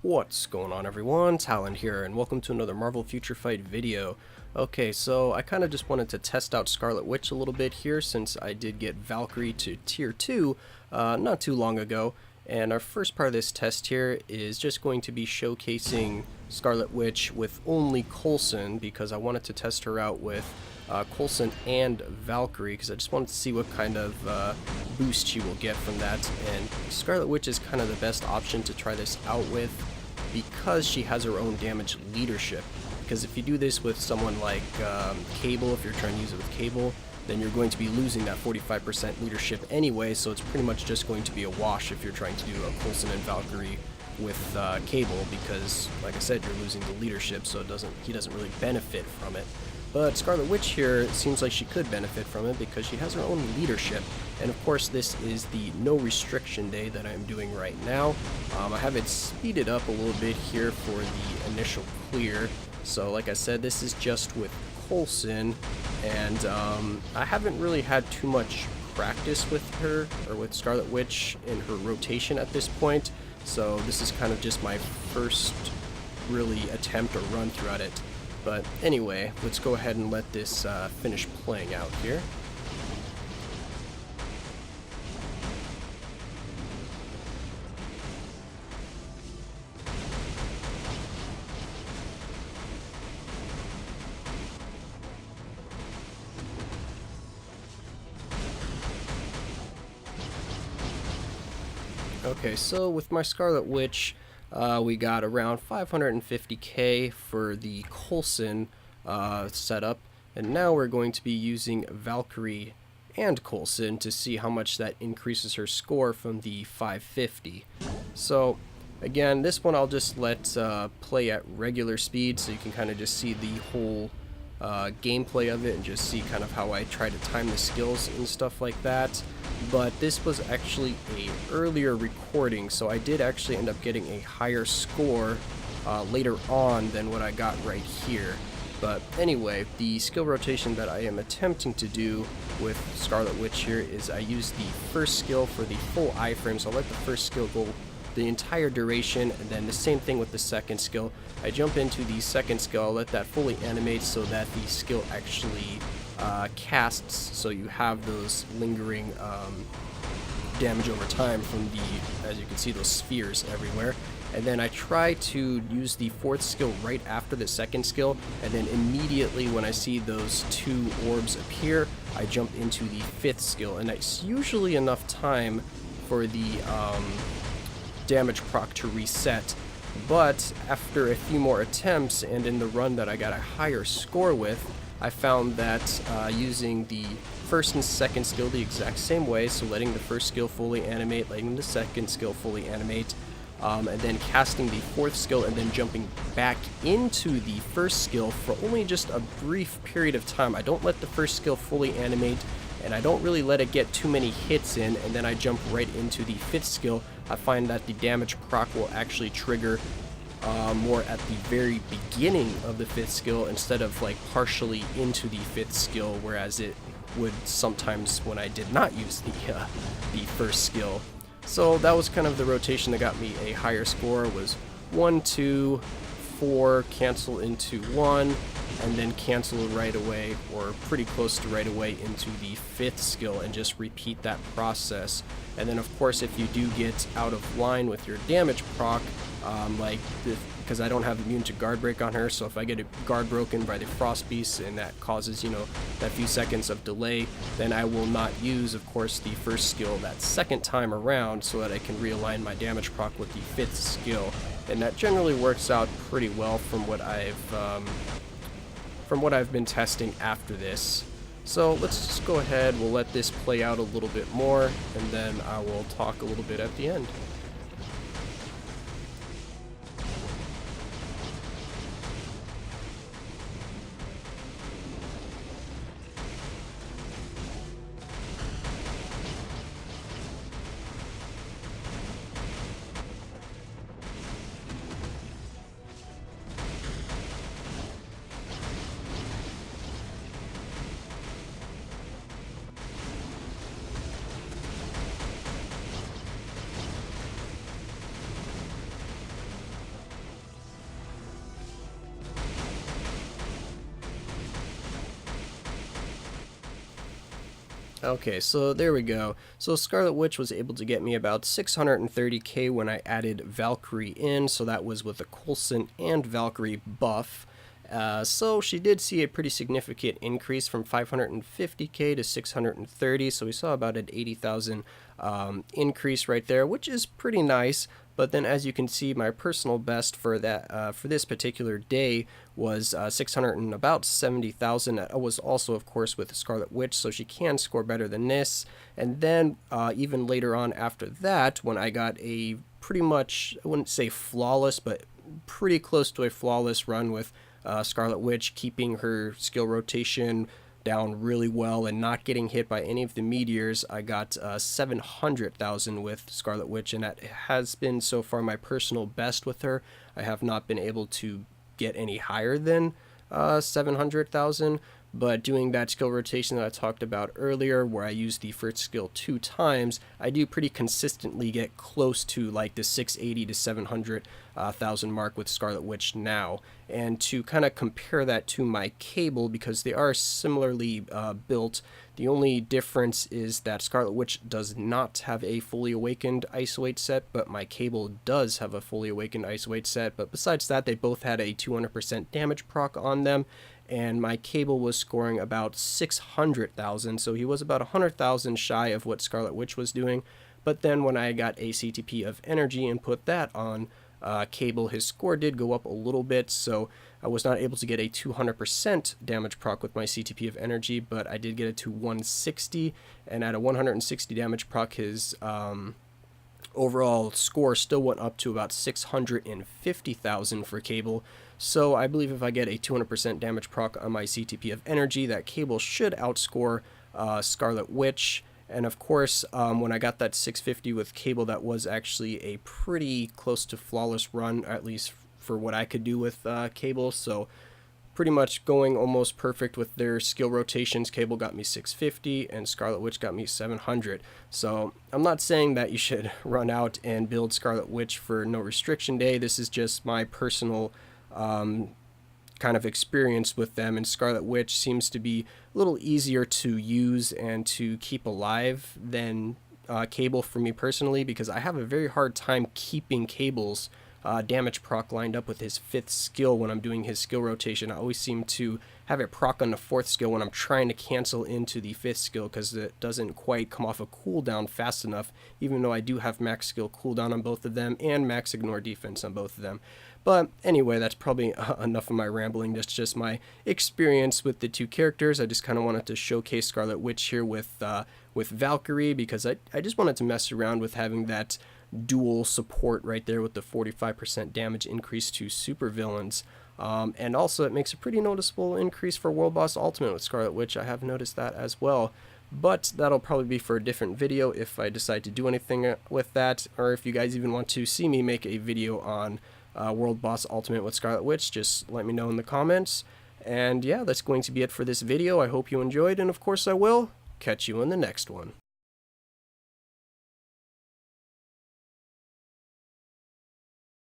What's going on, everyone? Talon here, and welcome to another Marvel Future Fight video. Okay, so I kind of just wanted to test out Scarlet Witch a little bit here, since I did get Valkyrie to tier 2 not too long ago. And our first part of this test here is just going to be showcasing Scarlet Witch with only Coulson, because I wanted to test her out with Coulson and Valkyrie, because I just wanted to see what kind of boost she will get from that. And Scarlet Witch is kind of the best option to try this out with, because she has her own damage leadership. Because if you do this with someone like Cable, if you're trying to use it with Cable, then you're going to be losing that 45% leadership anyway, so it's pretty much just going to be a wash if you're trying to do a Coulson and Valkyrie with Cable, because like I said, you're losing the leadership, so he doesn't really benefit from it. But Scarlet Witch here, it seems like she could benefit from it because she has her own leadership. And of course, this is the no restriction day that I'm doing right now. I have it speeded up a little bit here for the initial clear. So like I said, this is just with Coulson, and I haven't really had too much practice with her, or with Scarlet Witch in her rotation at this point. So this is kind of just my first really attempt or run throughout it. But anyway, let's go ahead and let this finish playing out here. Okay, so with my Scarlet Witch, we got around 550k for the Coulson setup, and now we're going to be using Valkyrie and Coulson to see how much that increases her score from the 550. So again, this one I'll just let play at regular speed, so you can kind of just see the whole gameplay of it and just see kind of how I try to time the skills and stuff like that. But this was actually a earlier recording, so I did actually end up getting a higher score later on than what I got right here. But anyway, the skill rotation that I am attempting to do with Scarlet Witch here is I use the first skill for the full iframe, so I'll let the first skill go the entire duration, and then the same thing with the second skill. I jump into the second skill, I'll let that fully animate so that the skill actually casts, so you have those lingering damage over time from the, as you can see, those spheres everywhere. And then I try to use the fourth skill right after the second skill, and then immediately when I see those two orbs appear, I jump into the fifth skill, and it's usually enough time for the damage proc to reset. But after a few more attempts, and in the run that I got a higher score with, I found that using the first and second skill the exact same way, so letting the first skill fully animate, letting the second skill fully animate, and then casting the fourth skill and then jumping back into the first skill for only just a brief period of time. I don't let the first skill fully animate, and I don't really let it get too many hits in, and then I jump right into the fifth skill. I find that the damage proc will actually trigger more at the very beginning of the fifth skill instead of like partially into the fifth skill, whereas it would sometimes when I did not use the first skill. So that was kind of the rotation that got me a higher score. Was 1, 2, 4, cancel into 1, and then cancel right away, or pretty close to right away, into the fifth skill, and just repeat that process. And then of course, if you do get out of line with your damage proc, because I don't have immune to guard break on her, so if I get a guard broken by the frost beast and that causes, you know, that few seconds of delay, then I will not use, of course, the first skill that second time around, so that I can realign my damage proc with the fifth skill. And that generally works out pretty well from what I've been testing after this. So let's just go ahead, we'll let this play out a little bit more, and then I will talk a little bit at the end. Okay, so there we go. So Scarlet Witch was able to get me about 630k when I added Valkyrie in, so that was with the Coulson and Valkyrie buff. So she did see a pretty significant increase from 550k to 630, so we saw about an 80,000 increase right there, which is pretty nice. But then, as you can see, my personal best for that for this particular day was 600 and about 70,000. That was also, of course, with Scarlet Witch, so she can score better than this. And then even later on after that, when I got a pretty much, I wouldn't say flawless, but pretty close to a flawless run with Scarlet Witch, keeping her skill rotation down really well and not getting hit by any of the meteors, I got 700,000 with Scarlet Witch, and that has been so far my personal best with her. I have not been able to get any higher than 700,000, but doing that skill rotation that I talked about earlier, where I use the first skill 2 times, I do pretty consistently get close to like the 680 to 700,000 mark with Scarlet Witch now. And to kind of compare that to my Cable, because they are similarly built, the only difference is that Scarlet Witch does not have a fully awakened Isolate set, but my Cable does have a fully awakened Isolate set. But besides that, they both had a 200% damage proc on them, and my Cable was scoring about 600,000, so he was about 100,000 shy of what Scarlet Witch was doing. But then when I got a CTP of Energy and put that on Cable, his score did go up a little bit, so I was not able to get a 200% damage proc with my CTP of Energy, but I did get it to 160, and at a 160 damage proc, his overall score still went up to about 650,000 for Cable. So I believe if I get a 200% damage proc on my CTP of Energy, that Cable should outscore Scarlet Witch. And of course, when I got that 650 with Cable, that was actually a pretty close to flawless run, at least for what I could do with Cable. So pretty much going almost perfect with their skill rotations. Cable got me 650 and Scarlet Witch got me 700. So I'm not saying that you should run out and build Scarlet Witch for no restriction day. This is just my personal kind of experience with them, and Scarlet Witch seems to be a little easier to use and to keep alive than Cable for me personally, because I have a very hard time keeping Cable's damage proc lined up with his 5th skill when I'm doing his skill rotation. I always seem to have it proc on the 4th skill when I'm trying to cancel into the 5th skill, because it doesn't quite come off a cooldown fast enough, even though I do have max skill cooldown on both of them and max ignore defense on both of them. But anyway, that's probably enough of my rambling. That's just my experience with the two characters. I just kind of wanted to showcase Scarlet Witch here with Valkyrie, because I just wanted to mess around with having that dual support right there with the 45% damage increase to supervillains. And also it makes a pretty noticeable increase for World Boss Ultimate with Scarlet Witch. I have noticed that as well. But that'll probably be for a different video if I decide to do anything with that, or if you guys even want to see me make a video on World Boss Ultimate with Scarlet Witch, just let me know in the comments. And yeah, that's going to be it for this video. I hope you enjoyed, and of course I will catch you in the next one.